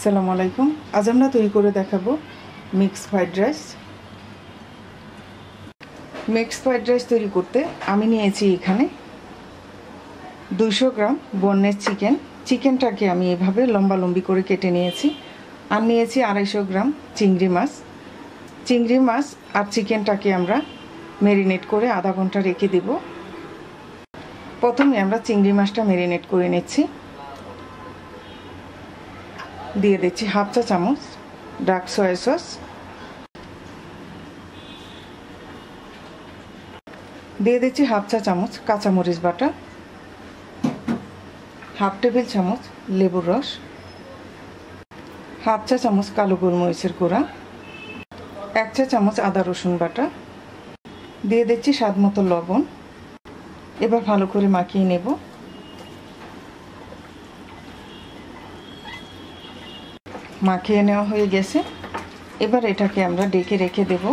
আসসালামু আলাইকুম। আজ আমরা তৈরি করে দেখাবো mix fried rice. Mix fried rice তৈরি করতে আমি নিয়েছি এখানে 200 গ্রাম বোনলেস চিকেন। চিকেনটাকে আমি এভাবে লম্বালম্বি করে কেটে নিয়েছি। আর নিয়েছি 250 গ্রাম চিংড়ি মাছ। চিংড়ি মাছ আর চিকেনটাকে আমরা ম্যারিনেট করে আধা ঘন্টা রেখে দেব। প্রথমে আমরা চিংড়ি মাছটা ম্যারিনেট করে নিচ্ছি। দিয়ে দিচ্ছি হাফ চা চামচ ডার্ক সয়া সস, দিয়ে দিচ্ছি হাফ চা চামচ কাঁচামরিচ বাটা, হাফ টেবিল চামচ লেবুর রস, হাফ চা চামচ কালো গোলমরিচের গুঁড়া, 1 চা চামচ আদা রসুন বাটা, দিয়ে দিচ্ছি স্বাদ মতো লবণ। এবার ভালো করে মাখিয়ে নেব। মাখিয়ে নেওয়া হয়ে গেছে। এবার এটাকে আমরা ঢেকে রেখে দেব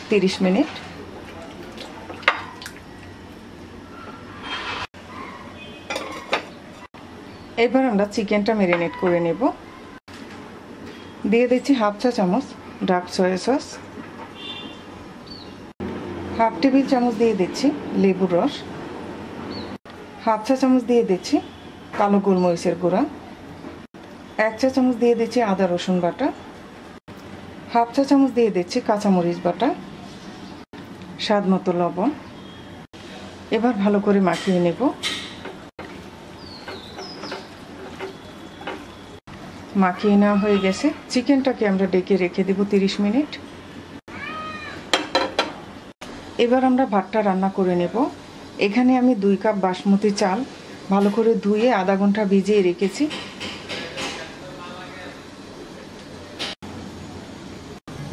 30 মিনিট। এবার আমরা চিকেনটা ম্যারিনেট করে নেব। দিয়ে দিচ্ছি হাফ চা চামচ dark soya sauce, half table চামচ দিয়ে দিচ্ছি লেবুর রস, হাফ চা চামচ দিয়ে দিচ্ছি কালো গোলমরিচের গুঁড়া, 1 চা চামচ দিয়ে দিচ্ছি আদা রসুন বাটা, হাফ চা চামচ দিয়ে দিচ্ছি কাঁচামরিচ বাটা, স্বাদ মতো লবণ। এবার ভালো করে মাখিয়ে নেব। মাখিয়ে নেওয়া হয়ে গেছে। চিকেনটাকে আমরা ঢেকে রেখে দেব 30 মিনিট। এবার আমরা ভাতটা রান্না করে নেব। এখানে আমি 2 কাপ বাসমতি চাল ভালো করে ধুয়ে আধা ঘন্টা ভিজিয়ে রেখেছি।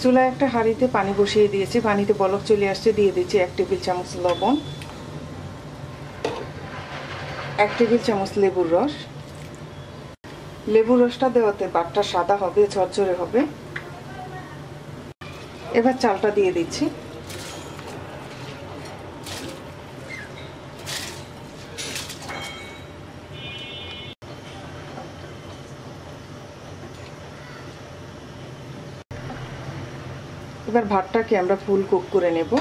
চুলায় একটা হাঁড়িতে পানি বসিয়ে দিয়েছি। পানিতে বলক চলে আসছে। দিয়ে দিচ্ছি 1 টেবিল চামচ লবণ, 1 টেবিল চামচ লেবুর রস। লেবুর রসটা দেওয়াতে ভাতটা সাদা হবে, ঝরঝরে হবে। এবার চালটা দিয়ে দিচ্ছি। এবার ভাতটাকে আমরা ফুল কুক করে নেব।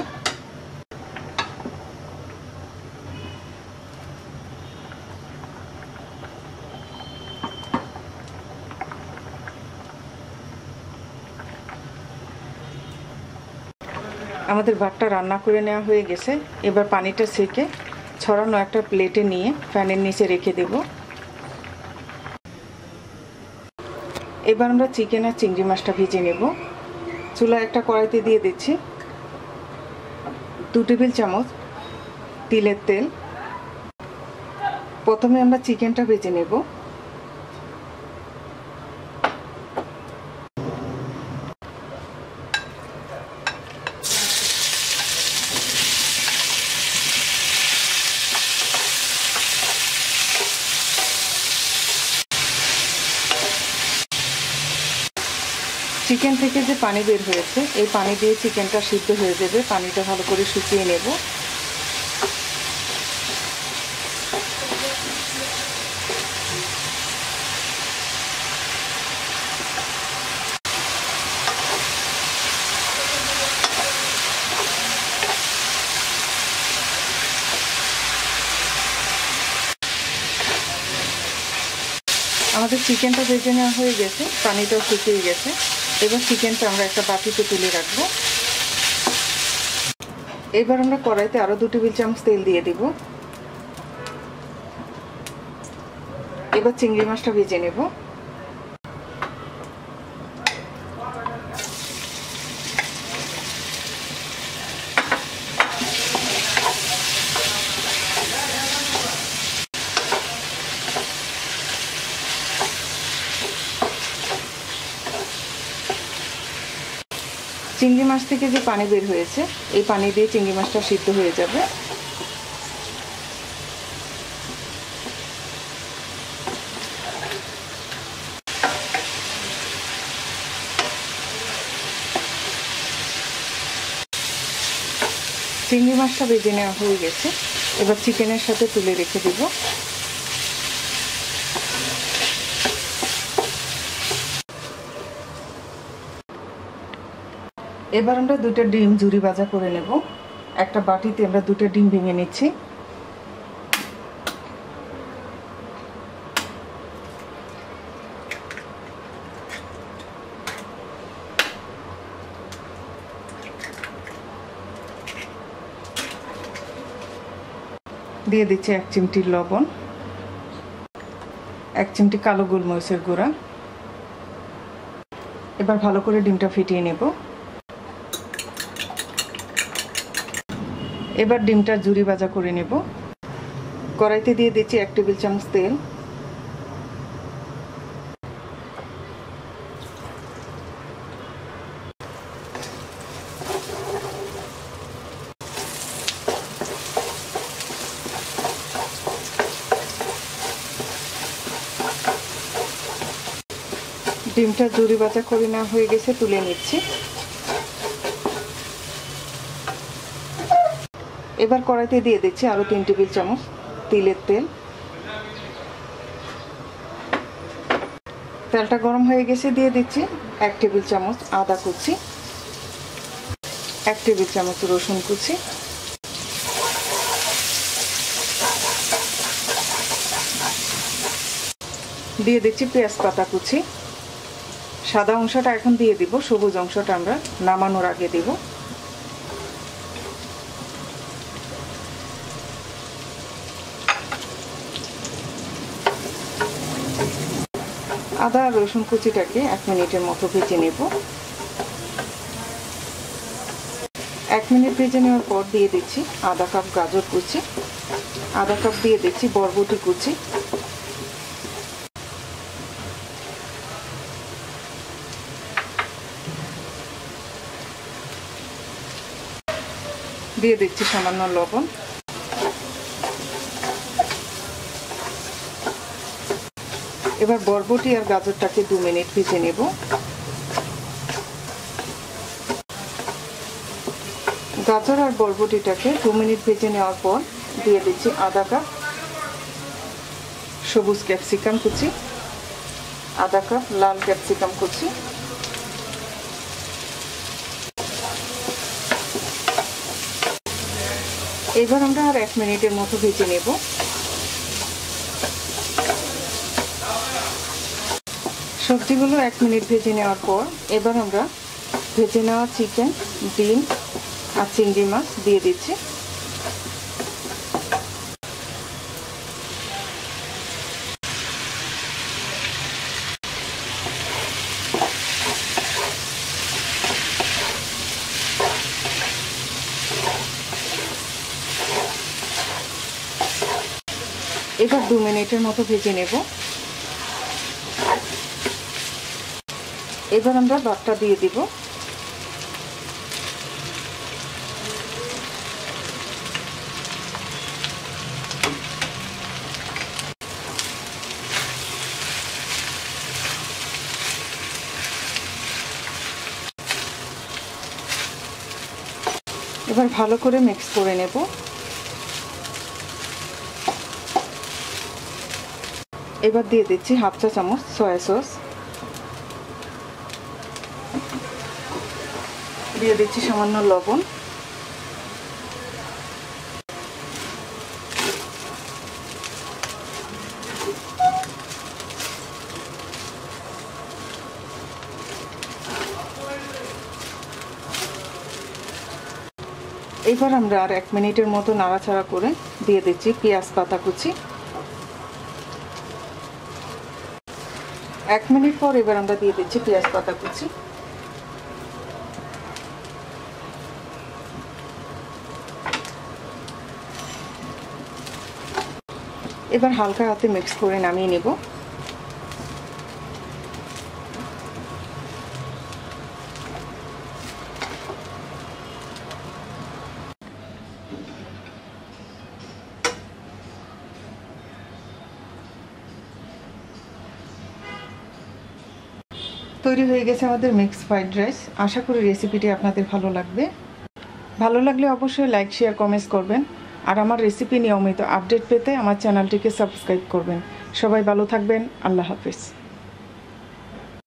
আমাদের ভাতটা রান্না করে নেওয়া হয়ে গেছে। এবার পানিটা সেকে ছড়ানো একটা প্লেটে নিয়ে ফ্যানের নিচে রেখে দেব। এবার আমরা চিকেন আর চিংড়ি মাছটা ভেজে নেব। চুলায় একটা কড়াইতে দিয়ে দিচ্ছি 2 টেবিল চামচ তিলের তেল। প্রথমে আমরা চিকেনটা ভেজে নেব। চিকেন থেকে যে পানি বের হয়েছে, এই পানি দিয়ে চিকেনটা সিদ্ধ হয়ে যাবে। পানিটা ভালো করে শুকিয়ে নেব। আমাদের চিকেনটা ভেজে নেওয়া হয়ে গেছে, পানিটাও শুকিয়ে গেছে। এবার চিকেনটা আমরা একটা বাটিতে তুলে রাখবো। এবার আমরা কড়াইতে আরো 2 টেবিল চামচ তেল দিয়ে দিব। এবার চিংড়ি মাছটা ভেজে নেব। চিংড়ি মাছ থেকে যে পানি বের হয়েছে, এই পানি দিয়ে চিংড়ি মাছটা সিদ্ধ হয়ে যাবে। চিংড়ি মাছটা ভেজে নেওয়া হয়ে গেছে। এবার চিকেনের সাথে তুলে রেখে দেব। এবার আমরা দুটো ডিম ঝুরি ভাজা করে নেব। একটা বাটিতে আমরা দুটো ডিম ভেঙে নিচ্ছি। দিয়ে দিচ্ছি 1 চিমটি লবণ, 1 চিমটি কালো গোলমরিচের গুঁড়া। এবার ভালো করে ডিমটা ফেটিয়ে নেব। এবার ডিমটা ঝুরি ভাজা করে নেব। কড়াইতে দিয়ে দিচ্ছি 1 টেবিল চামচ তেল। ডিমটা ঝুরি ভাজা করে নেওয়া হয়ে গেছে, তুলে নিচ্ছি। এবার কড়াইতে দিয়ে দিচ্ছি আরো 3 টেবিল চামচ তিলের তেল। তেলটা গরম হয়ে গেছে, দিয়ে দিচ্ছি 1 টেবিল চামচ আদা কুচি, 1 টেবিল চামচ রসুন কুচি, দিয়ে দিচ্ছি পেঁয়াজ পাতা কুচি। সাদা অংশটা এখন দিয়ে দিব, সবুজ অংশটা আমরা নামানোর আগে দিব। আদা আর রসুন কুচিটাকে 1 মিনিটের মতো ভেজে নেব। 1 মিনিট ভেজে নেওয়ার পর দিয়ে দিচ্ছি আধা কাপ গাজর কুচি, আধা কাপ দিয়ে দিচ্ছি বরবটি কুচি, দিয়ে দিচ্ছি সামান্য লবণ। এবার বরবটি আর গাজরটাকে 2 মিনিট ভেজে নেব। গাজর আর বরবটিটাকে 2 মিনিট ভেজে নেওয়ার পর দিয়ে দিচ্ছি আধা কাপ সবুজ ক্যাপসিকাম কুচি, আধা কাপ লাল ক্যাপসিকাম কুচি, এবার আমরা আর 1 মিনিটের মতো ভেজে নেব। সবজিগুলো 1 মিনিট ভেজে নেওয়ার পর এবার আমরা ভেজে নেওয়া চিকেন, ডিম আর চিংড়ি মাছ দিয়ে দিচ্ছি। এবার 2 মিনিটের মতো ভেজে নেব। এবার আমরা ভাতটা দিয়ে দিব। এবার ভালো করে মিক্স করে নেব। এবার দিয়ে দিচ্ছি হাফ চা চামচ সয়া সস, দিয়ে দিচ্ছি সামান্য লবণ, এবার আমরা আর 1 মিনিটের মতো নাড়াচাড়া করে দিয়ে দিচ্ছি পেঁয়াজ পাতা কুচি। 1 মিনিট পর এবার আমরা দিয়ে দিচ্ছি পেঁয়াজ পাতা কুচি। এবার হালকা হাতে মিক্স করে নামিয়ে নেব। তৈরি হয়ে গেছে আমাদের মিক্সড ফ্রাইড রাইস। আশা করি রেসিপিটি আপনাদের ভালো লাগবে। ভালো লাগলে অবশ্যই লাইক, শেয়ার, কমেন্টস করবেন। আর আমার রেসিপি নিয়মিত আপডেট পেতে আমার চ্যানেলটিকে সাবস্ক্রাইব করবেন। সবাই ভালো থাকবেন। আল্লাহ হাফেজ।